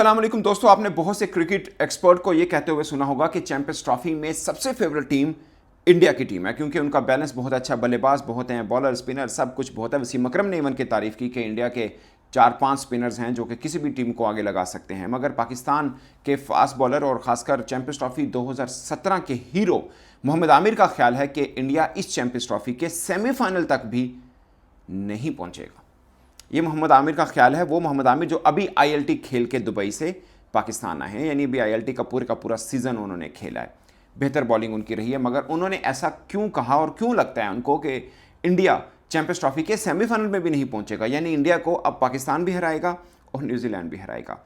अस्सलाम वालेकुम दोस्तों, आपने बहुत से क्रिकेट एक्सपर्ट को ये कहते हुए सुना होगा कि चैंपियंस ट्रॉफी में सबसे फेवरेट टीम इंडिया की टीम है क्योंकि उनका बैलेंस बहुत अच्छा, बल्लेबाज बहुत हैं, बॉलर स्पिनर सब कुछ बहुत है। वसीम अकरम ने इवन की तारीफ की कि इंडिया के 4-5 स्पिनर्स हैं जो कि किसी भी टीम को आगे लगा सकते हैं। मगर पाकिस्तान के फास्ट बॉलर और खासकर चैंपियंस ट्रॉफी 2017 के हीरो मोहम्मद आमिर का ख्याल है कि इंडिया इस चैंपियंस ट्रॉफी के सेमीफाइनल तक भी नहीं पहुंचेगा। ये मोहम्मद आमिर का ख्याल है, वो मोहम्मद आमिर जो अभी आईएलटी खेल के दुबई से पाकिस्तान आए हैं, यानी अभी आईएलटी का पूरा सीज़न उन्होंने खेला है। बेहतर बॉलिंग उनकी रही है, मगर उन्होंने ऐसा क्यों कहा और क्यों लगता है उनको कि इंडिया चैंपियंस ट्रॉफी के सेमीफाइनल में भी नहीं पहुंचेगा, यानी इंडिया को अब पाकिस्तान भी हराएगा और न्यूजीलैंड भी हराएगा।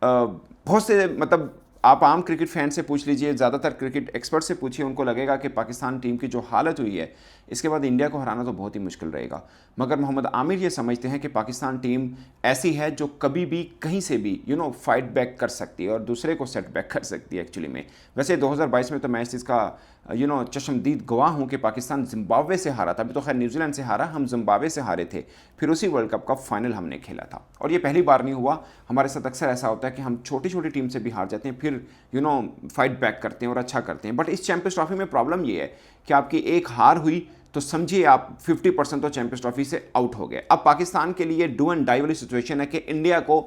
बहुत से मतलब आप आम क्रिकेट फैन से पूछ लीजिए, ज़्यादातर क्रिकेट एक्सपर्ट से पूछिए, उनको लगेगा कि पाकिस्तान टीम की जो हालत हुई है इसके बाद इंडिया को हराना तो बहुत ही मुश्किल रहेगा। मगर मोहम्मद आमिर ये समझते हैं कि पाकिस्तान टीम ऐसी है जो कभी भी कहीं से भी फाइट बैक कर सकती है और दूसरे को सेट बैक कर सकती है एक्चुअली में। वैसे 2022 में तो मैं इस चीज़ का चश्मदीद गवाह हूँ कि पाकिस्तान जिम्बाब्वे से हारा था। अभी तो खैर न्यूजीलैंड से हारा, हम जिम्बाब्वे से हारे थे, फिर उसी वर्ल्ड कप का फाइनल हमने खेला था। और ये पहली बार नहीं हुआ, हमारे साथ अक्सर ऐसा होता है कि हम छोटी छोटी टीम से भी हार जाते हैं, फिर फाइट बैक करते हैं और अच्छा करते हैं। बट इस चैंपियंस ट्रॉफी में प्रॉब्लम ये है कि आपकी एक हार हुई तो समझिए आप 50% तो चैंपियंस ट्रॉफी से आउट हो गए। अब पाकिस्तान के लिए डू एंड डाई वाली सिचुएशन है कि इंडिया को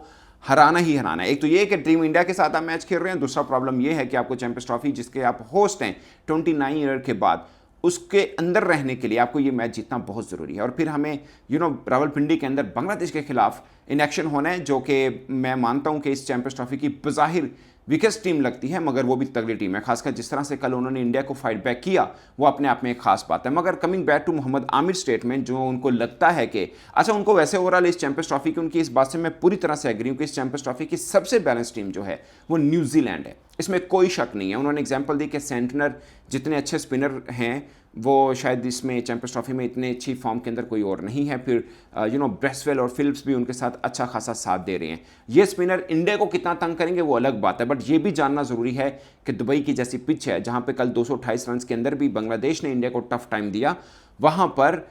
हराना ही हराना है। एक तो ये कि ड्रीम इंडिया के साथ आप मैच खेल रहे हैं, दूसरा प्रॉब्लम ये है कि आपको चैंपियंस ट्रॉफी जिसके आप होस्ट हैं 29 ईयर के बाद, उसके अंदर रहने के लिए आपको ये मैच जीतना बहुत ज़रूरी है। और फिर हमें रावलपिंडी के अंदर बांग्लादेश के खिलाफ इन एक्शन होना है, जो कि मैं मानता हूं कि इस चैंपियंस ट्रॉफी की बज़ाहिर वीकेस्ट टीम लगती है, मगर वो भी तगड़ी टीम है। खासकर जिस तरह से कल उन्होंने इंडिया को फाइट बैक किया वो अपने आप में एक खास बात है। मगर coming back to Mohammad Aamir statement, जो उनको लगता है कि अच्छा, उनको वैसे ओवरऑल इस चैंपियंस ट्रॉफी की उनकी इस बात से मैं पूरी तरह से एग्री हूँ कि इस चैंपियंस ट्रॉफी की सबसे बैलेंस टीम जो है वो न्यूजीलैंड है, इसमें कोई शक नहीं है। उन्होंने एग्जाम्पल दी कि सेंटनर जितने अच्छे स्पिनर हैं वो शायद इसमें चैंपियंस ट्रॉफी में इतने अच्छी फॉर्म के अंदर कोई और नहीं है। फिर ब्रेसवेल और फिलिप्स भी उनके साथ अच्छा खासा साथ दे रहे हैं। ये स्पिनर इंडिया को कितना तंग करेंगे वो अलग बात है, बट ये भी जानना ज़रूरी है कि दुबई की जैसी पिच है जहाँ पे कल 228 रन के अंदर भी बांग्लादेश ने इंडिया को टफ टाइम दिया, वहाँ पर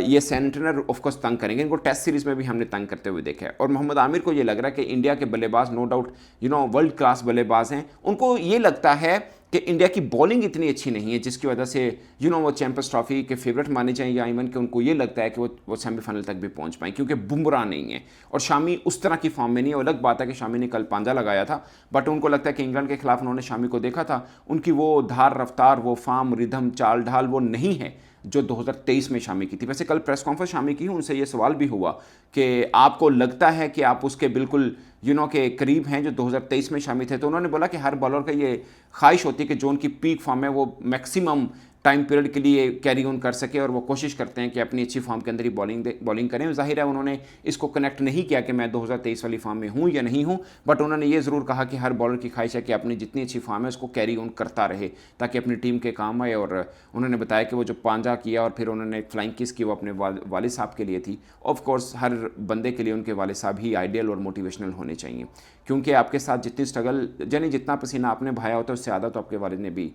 ये सेंटनर ऑफकोर्स तंग करेंगे। इनको टेस्ट सीरीज में भी हमने तंग करते हुए देखा है। और मोहम्मद आमिर को ये लग रहा है कि इंडिया के बल्लेबाज नो डाउट वर्ल्ड क्लास बल्लेबाज हैं। उनको ये लगता है कि इंडिया की बॉलिंग इतनी अच्छी नहीं है जिसकी वजह से वो चैंपियंस ट्रॉफी के फेवरेट माने जाएं, या इवन कि उनको ये लगता है कि वो सेमीफाइनल तक भी पहुंच पाएं, क्योंकि बुमराह नहीं है और शामी उस तरह की फॉर्म में नहीं है। अलग बात है कि शामी ने कल पांजा लगाया था, बट उनको लगता है कि इंग्लैंड के खिलाफ उन्होंने शामी को देखा था, उनकी वो धार रफ्तार, वो फॉर्म, रिदम, चाल ढाल वो नहीं है जो 2023 में शामी की थी। वैसे कल प्रेस कॉन्फ्रेंस शामी की, उनसे ये सवाल भी हुआ कि आपको लगता है कि आप उसके बिल्कुल के करीब हैं जो 2023 में शामिल थे, तो उन्होंने बोला कि हर बॉलर का ये ख्वाहिश होती है कि जो उनकी पीक फॉर्म है वो मैक्सिमम टाइम पीरियड के लिए कैरी ऑन कर सके, और वो कोशिश करते हैं कि अपनी अच्छी फॉर्म के अंदर ही बॉलिंग करें। जाहिर है उन्होंने इसको कनेक्ट नहीं किया कि मैं 2023 वाली फॉर्म में हूँ या नहीं हूँ, बट उन्होंने ये ज़रूर कहा कि हर बॉलर की ख्वाहिश है कि अपनी जितनी अच्छी फॉर्म है उसको कैरी ऑन करता रहे ताकि अपनी टीम के काम आए। और उन्होंने बताया कि वो जो पांजा किया और फिर उन्होंने एक फ्लाइंग किस की, वो अपने वालिद साहब के लिए थी। ऑफ कोर्स हर बंदे के लिए उनके वालिद साहब ही आइडियल और मोटिवेशनल होने चाहिए, क्योंकि आपके साथ जितनी स्ट्रगल, यानी जितना पसीना आपने बहाया होता है उससे ज़्यादा तो आपके वालिद ने भी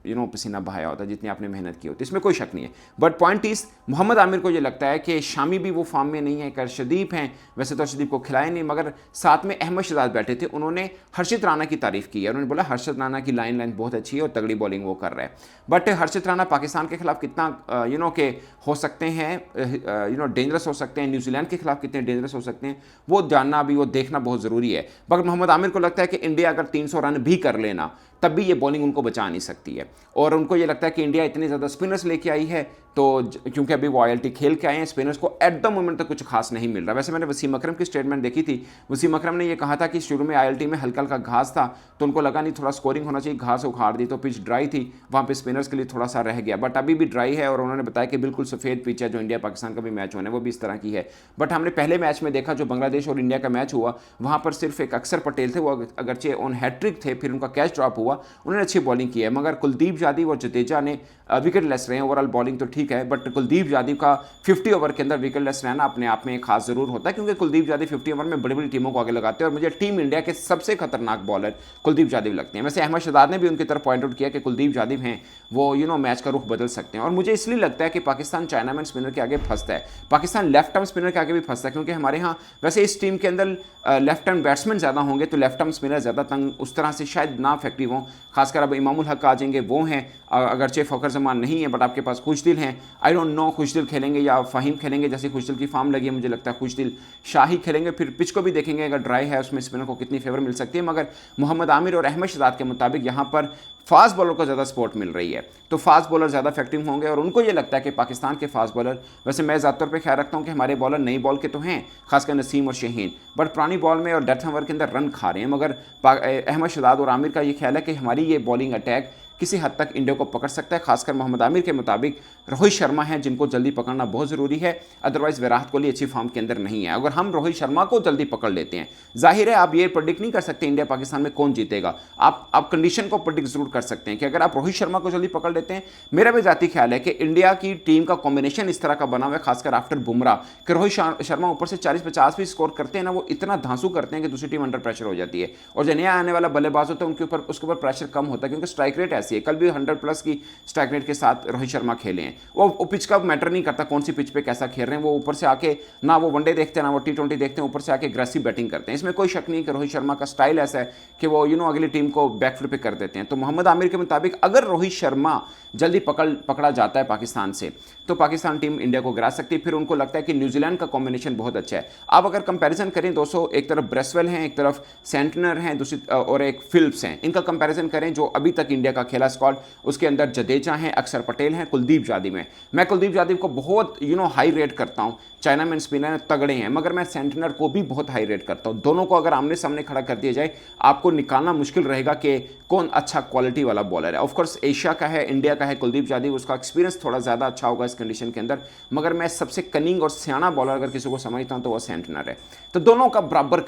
पसीना बहाया होता है जितनी आपने मेहनत की होती है, इसमें कोई शक नहीं है। बट पॉइंट इस, मोहम्मद आमिर को ये लगता है कि शामी भी वो फॉर्म में नहीं है। अर्शदीप हैं, वैसे तो अर्शदीप को खिलाया नहीं, मगर साथ में अहमद शहजाद बैठे थे, उन्होंने हर्षित राणा की तारीफ की है। उन्होंने बोला हर्षित राणा की लाइन लेंथ बहुत अच्छी है और तगड़ी बॉलिंग वो कर रहा है। बट हर्षित राणा पाकिस्तान के खिलाफ कितना के हो सकते हैं, डेंजरस हो सकते हैं, न्यूजीलैंड के खिलाफ कितने डेंजरस हो सकते हैं, वो जानना अभी, वो देखना बहुत ज़रूरी है। मगर मोहम्मद आमिर को लगता है कि इंडिया अगर 300 रन भी कर लेना तब भी ये बॉलिंग उनको बचा नहीं सकती है। और उनको ये लगता है कि इंडिया इतनी ज़्यादा स्पिनर्स लेके आई है, तो क्योंकि अभी वो आईएलटी खेल के आए हैं, स्पिनर्स को एट द मोमेंट तक कुछ खास नहीं मिल रहा। वैसे मैंने वसीम अकरम की स्टेटमेंट देखी थी, वसीम अकरम ने ये कहा था कि शुरू में आईएलटी में हल्का हल्का घास था तो उनको लगा नहीं थोड़ा स्कोरिंग होना चाहिए, घास उखाड़ दी तो पिच ड्राई थी, वहाँ पे स्पिनर्स के लिए थोड़ा सा रह गया, बट अभी भी ड्राई है। और उन्होंने बताया कि बिल्कुल सफ़ेद पिच है, जो इंडिया पाकिस्तान का भी मैच होना है वो भी इस तरह की है। बट हमने पहले मैच में देखा जो बांग्लादेश और इंडिया का मैच हुआ, वहाँ पर सिर्फ एक अक्षर पटेल थे, वो अगरचे ऑन हैट्रिक थे, फिर उनका कैच ड्रॉप हुआ, उन्होंने अच्छी बॉलिंग की है। मगर कुलदीप यादव और जडेजा ने विकेट लेस रहे हैं। ओवरऑल बॉलिंग तो ठीक है, बट कुलदीप यादव का 50 ओवर के अंदर विकेट लेस रहना अपने आप में खास जरूर होता है, क्योंकि कुलदीप यादव 50 ओवर में बड़ी बड़ी टीमों को आगे लगाते हैं और मुझे टीम इंडिया के सबसे खतरनाक बॉलर कुलदीप यादव लगते हैं। वैसे अहमद शहजाद ने भी उनकी तरफ पॉइंट आउट किया कि कुलदीप यादव हैं वो मैच का रुख बदल सकते हैं। और मुझे इसलिए लगता है कि पाकिस्तान चाइना मैन स्पिनर के आगे फंसता है, पाकिस्तान लेफ्ट आर्म स्पिनर के आगे भी फंसता है, क्योंकि हमारे यहाँ वैसे इस टीम के अंदर लेफ्ट आर्म बैट्समैन ज़्यादा होंगे तो लेफ्ट आर्म स्पिनर ज़्यादा तंग उस तरह से शायद ना इफेक्टिव हों। खासकर अब इमामुल हक आ जाएंगे, वो हैं, अगरचे फ़खर जमान नहीं है बट आपके पास खुशदिल हैं। आई डोंट नो खुशदिल खेलेंगे या फ़हीम खेलेंगे, जैसे खुशदिल की फॉर्म लगी है मुझे लगता है खुशदिल शाही खेलेंगे। फिर पिच को भी देखेंगे, अगर ड्राई है उसमें स्पिनर को कितनी फेवर मिल सकती है, मगर मोहम्मद आमिर और अहमद शहजाद के मुताबिक यहाँ पर फास्ट बॉलर को ज़्यादा सपोर्ट मिल रही है, तो फास्ट बॉलर ज़्यादा इफेक्टिव होंगे। और उनको ये लगता है कि पाकिस्तान के फास्ट बॉलर, वैसे मैं ज़्यादातर पे ख्याल रखता हूँ कि हमारे बॉलर नई बॉल के तो हैं, खासकर नसीम और शहीन, बट पुरानी बॉल में और डेथ ओवर के अंदर रन खा रहे हैं। मगर अहमद शहजाद और आमिर का ये ख्याल है कि हमारी ये बॉलिंग अटैक किसी हद तक इंडिया को पकड़ सकता है। खासकर मोहम्मद आमिर के मुताबिक रोहित शर्मा हैं जिनको जल्दी पकड़ना बहुत ज़रूरी है, अदरवाइज़ विराट कोहली अच्छी फॉर्म के अंदर नहीं है। अगर हम रोहित शर्मा को जल्दी पकड़ लेते हैं, जाहिर है आप ये प्रेडिक्ट नहीं कर सकते इंडिया पाकिस्तान में कौन जीतेगा, आप कंडीशन को प्रेडिक्ट जरूर कर सकते हैं कि अगर आप रोहित शर्मा को जल्दी पकड़ लेते हैं, मेरा भी जाती ख्याल है कि इंडिया की टीम का कॉम्बिनेशन इस तरह का बना हुआ है, खासकर आफ्टर बुमराह, कि रोहित शर्मा ऊपर से 40-50 भी स्कोर करते हैं ना, वो इतना धांसू करते हैं कि दूसरी टीम अंडर प्रेशर हो जाती है। और जो नया आने वाला बल्लेबाज होता है उसके ऊपर प्रेशर कम होता है, क्योंकि स्ट्राइक रेट ऐसी है। कल भी 100+ की स्ट्राइक रेट के साथ रोहित शर्मा खेले हैं। वो पिच का मैटर नहीं करता कौन सी पिच पे कैसा खेल रहे हैं, वो ऊपर से आके ना वो वनडे देखते हैं ना वो T20 देखते हैं, ऊपर से आके अग्रेसिव बैटिंग करते हैं। इसमें कोई शक नहीं कि रोहित शर्मा का स्टाइल ऐसा है कि वो अगली टीम को बैकफुट पे कर देते हैं। तो मोहम्मद आमिर के मुताबिक अगर रोहित शर्मा जल्दी पकड़ा जाता है पाकिस्तान से, तो पाकिस्तान टीम इंडिया को गिरा सकती है। फिर उनको लगता है कि न्यूजीलैंड का कॉम्बिनेशन बहुत अच्छा है। आप अगर कंपैरिजन करें दोस्तों, एक तरफ ब्रेसवेल हैं, एक तरफ सेंटनर हैं, दूसरी और एक फिलिप्स हैं, इनका कंपैरिजन करें जो अभी तक इंडिया का खेला स्क्वाड, उसके अंदर जडेजा हैं, अक्षर पटेल हैं, कुलदीप यादव हैं। मैं कुलदीप यादव को बहुत हाई रेट करता हूं, चाइना मैन स्पिनर तगड़े हैं, मगर मैं सेंटनर को भी बहुत हाई रेट करता हूं। दोनों को अगर आमने सामने खड़ा कर दिया जाए, आपको निकालना मुश्किल रहेगा कि कौन अच्छा क्वालिटी वाला बॉलर है। ऑफकोर्स एशिया का है, इंडिया का है कुलदीप यादव, उसका एक्सपीरियंस थोड़ा ज़्यादा अच्छा होगा इस कंडीशन के अंदर, मगर मैं सबसे कनिंग और सियाना बॉलर अगर किसी को समझता हूं तो वह सेंटनर है। तो दोनों का बराबर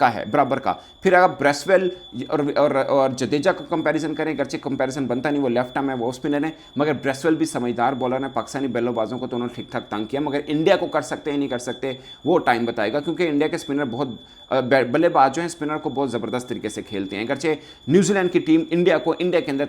का। फिर अगर ब्रेसवेल और जडेजा का कंपैरिजन करें, अगरचे कंपैरिजन बनता नहीं, वो लेफ्ट आर्म है, वो स्पिनर है, मगर ब्रेसवेल भी समझदार बॉलर है। पाकिस्तानी बल्लेबाजों को तो उन्होंने ठीक ठाक तंग किया, मगर इंडिया को कर सकते हैं नहीं कर सकते वो टाइम बताएगा, क्योंकि इंडिया के स्पिनर बहुत बल्लेबाज जो हैं स्पिनर को बहुत ज़बरदस्त तरीके से खेलते हैं। अगरचे न्यूजीलैंड की टीम इंडिया के अंदर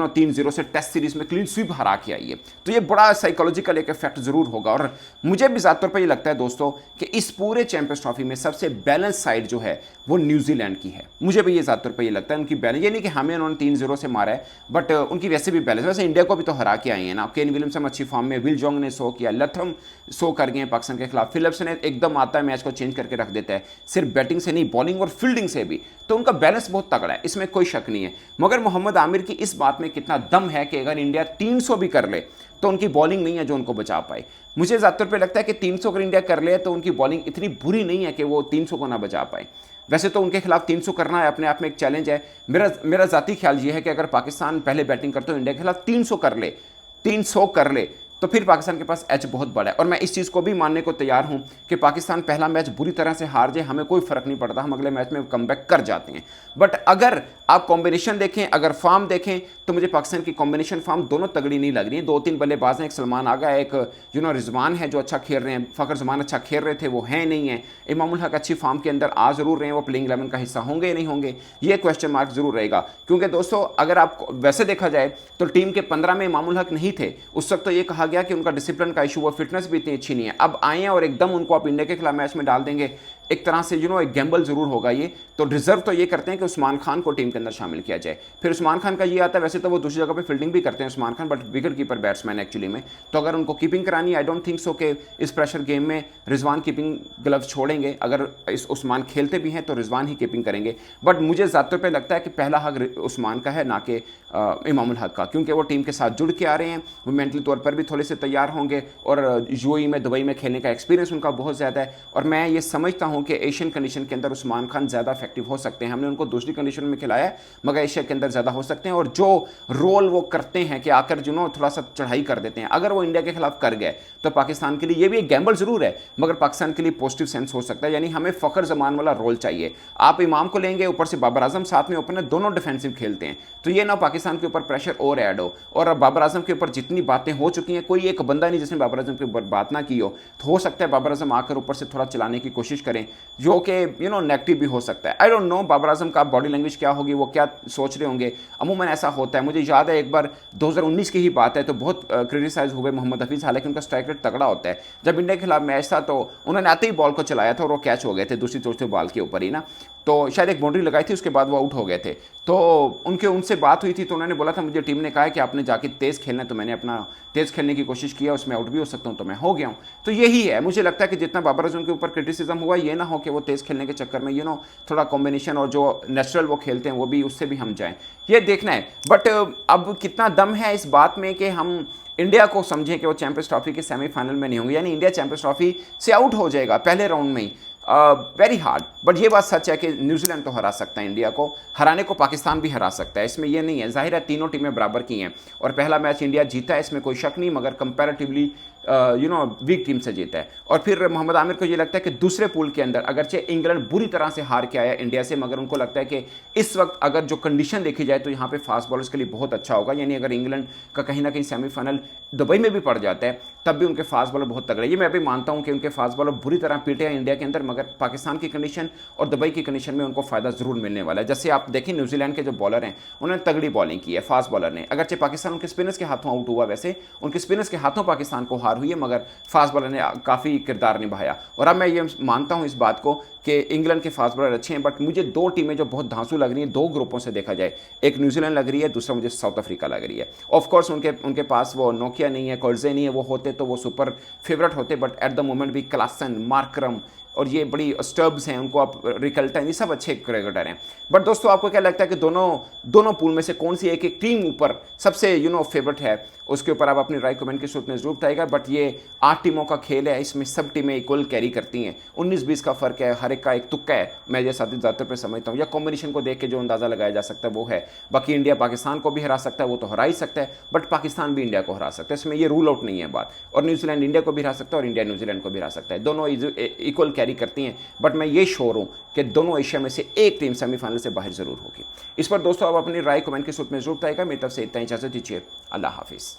3-0 से टेस्ट सीरीज में क्लीन स्वीप हरा के आई है, तो ये बड़ा साइकोलॉजिकल एक इफेक्ट जरूर होगा। और मुझे भी ज़्यादातर पर ये लगता है दोस्तों कि इस पूरे चैंपियंस ट्रॉफी में सबसे बैलेंस साइड जो है वो न्यूजीलैंड की है। मुझे भी ये ज़्यादातर पर ये लगता है उनकी बैलेंस, ये नहीं कि हमें उन्होंने 3-0 से मारा है, बट उनकी वैसे भी बैलेंस, वैसे इंडिया को भी तो हरा के आए हैं ना। केन विलियमसन अच्छी फॉर्म में, विल जोंग ने 100 किया, लथम 100 कर गए हैं पाकिस्तान के खिलाफ, फिलिप्स ने एकदम आता है मैच को चेंज करके रख देता है, सिर्फ बैटिंग से नहीं बॉलिंग और फील्डिंग से भी, तो उनका बैलेंस बहुत तगड़ा है, इसमें कोई शक नहीं है। मगर मोहम्मद आमिर की इस बात में कितना दम है कि अगर इंडिया 300 भी कर ले तो उनकी बॉलिंग नहीं है जो उनको बचा पाए। मुझे ज़्यादातर पे लगता है कि 300 अगर इंडिया कर ले तो उनकी बॉलिंग इतनी बुरी नहीं है कि वो 300 को ना बचा पाए। वैसे तो उनके खिलाफ 300 करना है अपने आप में एक चैलेंज है। मेरा ज़ाती ख्याल ये है कि अगर पाकिस्तान पहले बैटिंग करते हो इंडिया के खिलाफ 300 कर ले तो फिर पाकिस्तान के पास एच बहुत बड़ा है। और मैं इस चीज़ को भी मानने को तैयार हूं कि पाकिस्तान पहला मैच बुरी तरह से हार जाए, हमें कोई फर्क नहीं पड़ता, हम अगले मैच में कमबैक कर जाते हैं। बट अगर आप कॉम्बिनेशन देखें, अगर फॉर्म देखें, तो मुझे पाकिस्तान की कॉम्बिनेशन फॉर्म दोनों तगड़ी नहीं लग रही है। 2-3 बल्लेबाज हैं, एक सलमान आगा, एक रिजवान है जो अच्छा खेल रहे हैं, फ़खर जमान अच्छा खेल रहे थे, वो है नहीं है। इमामुल हक अच्छी फॉर्म के अंदर आ जरूर रहे हैं, वो प्लेइंग 11 का हिस्सा होंगे या नहीं होंगे, ये क्वेश्चन मार्क जरूर रहेगा। क्योंकि दोस्तों अगर आप वैसे देखा जाए तो टीम के 15 में इमामुल हक नहीं थे, उस वक्त तो ये कहा गया कि उनका डिसिप्लिन का इशू, वो फिटनेस भी इतनी अच्छी नहीं है। अब आए हैं और एकदम उनको आप इंडिया के खिलाफ मैच में डाल देंगे, एक तरह से एक गैम्बल जरूर होगा ये। तो डिजर्व तो ये करते हैं कि उस्मान खान को टीम के अंदर शामिल किया जाए। फिर उस्मान खान का ये आता है, वैसे तो वो दूसरी जगह पे फील्डिंग भी करते हैं Usman Khan, but wicket keeper batsman actually में, तो अगर उनको कीपिंग करानी, आई डोंट थिंक सो कि इस प्रेशर गेम में रिजवान कीपिंग ग्लव्स छोड़ेंगे। अगर इस उस्मान खेलते भी हैं तो रिजवान ही कीपिंग करेंगे। बट मुझे ज़्यादातर पे लगता है कि पहला हक उस्मान का है, ना कि इमामुल हक का, क्योंकि वो टीम के साथ जुड़ के आ रहे हैं, वो मेंटली तौर पर भी थोड़े से तैयार होंगे, और यूएई में दुबई में खेलने का एक्सपीरियंस उनका बहुत ज़्यादा है। और मैं ये समझता हूँ हूं कि एशियन कंडीशन के अंदर उस्मान खान ज़्यादा इफेक्टिव हो सकते हैं। हमने उनको दूसरी कंडीशन में खिलाया है, मगर एशिया के अंदर ज़्यादा हो सकते हैं। और जो रोल वो करते हैं कि आकर थोड़ा सा चढ़ाई कर देते हैं, अगर वो इंडिया के खिलाफ कर गए तो पाकिस्तान के लिए ये भी एक गैम्बल जरूर है, मगर पाकिस्तान के लिए पॉजिटिव सेंस हो सकता है। यानी हमें फखर जमान वाला रोल चाहिए। आप इमाम को लेंगे, ऊपर से बाबर आजम साथ में ओपनर, दोनों डिफेंसिव खेलते हैं, तो ये ना पाकिस्तान के ऊपर प्रेशर और ऐड हो। और अब बाबर आजम के ऊपर जितनी बातें हो चुकी हैं, कोई एक बंदा नहीं जिसने बाबर आजम के ऊपर बात ना की हो। तो हो सकता है बाबर आजम आकर ऊपर से थोड़ा चलाने की कोशिश करें, जो कि नेगेटिव भी हो सकता है। I don't know Babar Azam का बॉडी लैंग्वेज क्या होगी, वो क्या सोच रहे होंगे। अमूमन ऐसा होता है। मुझे याद है एक बार 2019 की ही बात है, तो बहुत क्रिटिसाइज हुए मोहम्मद हफीज, हालांकि उनका स्ट्राइक रेट तगड़ा होता है। जब इंडिया के खिलाफ मैच था तो उन्होंने आते ही बॉल को चलाया था और वो कैच हो गए थे दूसरी चौथे बॉल के ऊपर ही ना, तो शायद एक बाउंड्री लगाई थी, उसके बाद वो आउट हो गए थे। तो उनसे बात हुई थी, तो उन्होंने बोला था मुझे टीम ने कहा है कि आपने जाके तेज़ खेलना है, तो मैंने अपना तेज़ खेलने की कोशिश किया, उसमें आउट भी हो सकता हूं, तो मैं हो गया हूं। तो यही है, मुझे लगता है कि जितना बाबर आजम के ऊपर क्रिटिसिज्म हुआ, ये ना हो कि वो तेज़ खेलने के चक्कर में थोड़ा कॉम्बिनेशन और जो नेचुरल वो खेलते हैं वो भी, उससे भी हम जाएं, ये देखना है। बट अब कितना दम है इस बात में कि हम इंडिया को समझें कि वो चैंपियंस ट्रॉफी के सेमीफाइनल में नहीं होंगे, यानी इंडिया चैंपियंस ट्रॉफी से आउट हो जाएगा पहले राउंड में ही। वेरी हार्ड, बट ये बात सच है कि न्यूजीलैंड तो हरा सकता है, इंडिया को हराने को पाकिस्तान भी हरा सकता है, इसमें ये नहीं है। जाहिर है तीनों टीमें बराबर की हैं और पहला मैच इंडिया जीता है, इसमें कोई शक नहीं, मगर कंपैरेटिवली वीक टीम से जीता है। और फिर मोहम्मद आमिर को ये लगता है कि दूसरे पूल के अंदर अगरचे इंग्लैंड बुरी तरह से हार के आया इंडिया से, मगर उनको लगता है कि इस वक्त अगर जो कंडीशन देखी जाए तो यहाँ पे फास्ट बॉलर्स के लिए बहुत अच्छा होगा। यानी अगर इंग्लैंड का कहीं ना कहीं सेमीफाइनल दुबई में भी पड़ जाता है, तब भी उनके फास्ट बॉलर बहुत तगड़े। ये मैं भी मानता हूं कि उनके फास्ट बॉलर बुरी तरह पीटे हैं इंडिया के अंदर, मगर पाकिस्तान की कंडीशन और दुबई की कंडीशन में उनको फायदा जरूर मिलने वाला है। जैसे आप देखें न्यूजीलैंड के जो बॉलर हैं, उन्होंने तगड़ी बॉलिंग की है फास्ट बॉलर ने, अगरचे पाकिस्तान उनके स्पिनर्स के हाथों आउट हुआ, वैसे उनके स्पिनर्स के हाथों पाकिस्तान को हार हुई है, मगर फास्ट बॉलर ने काफ़ी किरदार निभाया। और अब मैं ये मानता हूं इस बात को कि इंग्लैंड के फास्ट बॉलर अच्छे हैं, बट मुझे दो टीमें जो बहुत धांसू लग रही हैं, दो ग्रुपों से देखा जाए, एक न्यूजीलैंड लग रही है, दूसरा मुझे साउथ अफ्रीका लग रही है। ऑफकोर्स उनके पास वो नोकिया नहीं है, कर्जे नहीं है, वो होते तो वो सुपर फेवरेट होते, बट एट द मोमेंट भी क्लासन, मार्करम और ये बड़ी स्टर्ब्स हैं, उनको आप रिकल्टन, ये सब अच्छे क्रिकेटर हैं। बट दोस्तों आपको क्या लगता है कि दोनों पूल में से कौन सी एक टीम ऊपर सबसे फेवरेट है? उसके ऊपर आप अपनी राय कमेंट के सूत्र में जरूर बताइएगा। बट ये 8 टीमों का खेल है, इसमें सब टीमें इक्वल कैरी करती हैं, 19-20 का फर्क है, हर एक का एक तुक्का है, मैं ये ज़्यादातर पे समझता हूँ, या कॉम्बिनेशन को देख के जो अंदाज़ा लगाया जा सकता है वो है। बाकी इंडिया पाकिस्तान को भी हरा सकता है, वो तो हरा ही सकता है, बट पाकिस्तान भी इंडिया को हरा सकता है, इसमें ये रूल आउट नहीं है बात। और न्यूजीलैंड इंडिया को भी हरा सकता है और इंडिया न्यूजीलैंड को भी हरा सकता है, दोनों इक्वल कैरी करती हैं। बट मैं ये श्योर हूँ कि दोनों एशिया में से एक टीम सेमीफाइनल से बाहर जरूर होगी। इस पर दोस्तों आप अपनी राय कमेंट के सूत्र में जरूर बताइएगा। मेरी तरफ से इतना, इजाजत दीजिए, अल्लाह हाफिज़।